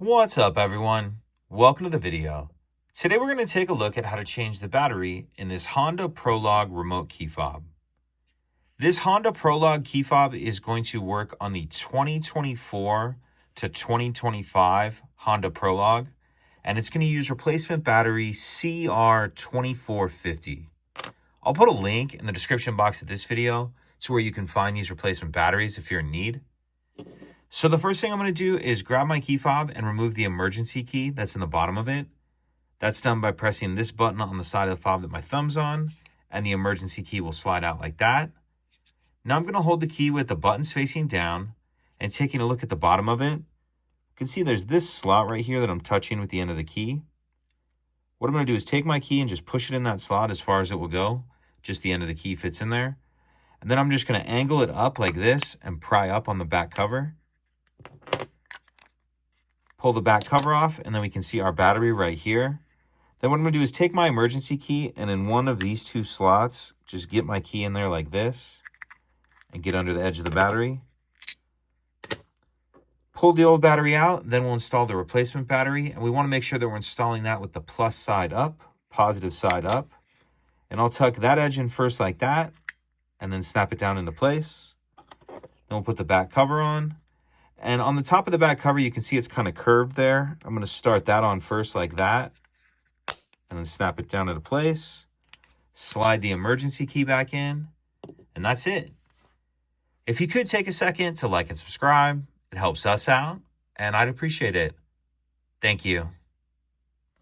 What's up, everyone? Welcome to the video. Today we're going to take a look at how to change the battery in this Honda Prologue remote key fob. This Honda Prologue key fob is going to work on the 2024 to 2025 Honda Prologue, and it's going to use replacement battery CR2450. I'll put a link in the description box of this video to where you can find these replacement batteries if you're in need. So the first thing I'm going to do is grab my key fob and remove the emergency key that's in the bottom of it. That's done by pressing this button on the side of the fob that my thumb's on, and the emergency key will slide out like that. Now I'm going to hold the key with the buttons facing down and taking a look at the bottom of it. You can see there's this slot right here that I'm touching with the end of the key. What I'm going to do is take my key and just push it in that slot as far as it will go. Just the end of the key fits in there. And then I'm just going to angle it up like this and pry up on the back cover. Pull the back cover off, and then we can see our battery right here. Then what I'm going to do is take my emergency key, and in one of these two slots, just get my key in there like this, and get under the edge of the battery. Pull the old battery out, then we'll install the replacement battery, and we want to make sure that we're installing that with the plus side up, positive side up. And I'll tuck that edge in first like that, and then snap it down into place. Then we'll put the back cover on. And on the top of the back cover, you can see it's kind of curved there. I'm going to start that on first like that, and then snap it down into place. Slide the emergency key back in, and that's it. If you could take a second to like and subscribe, it helps us out, and I'd appreciate it. Thank you.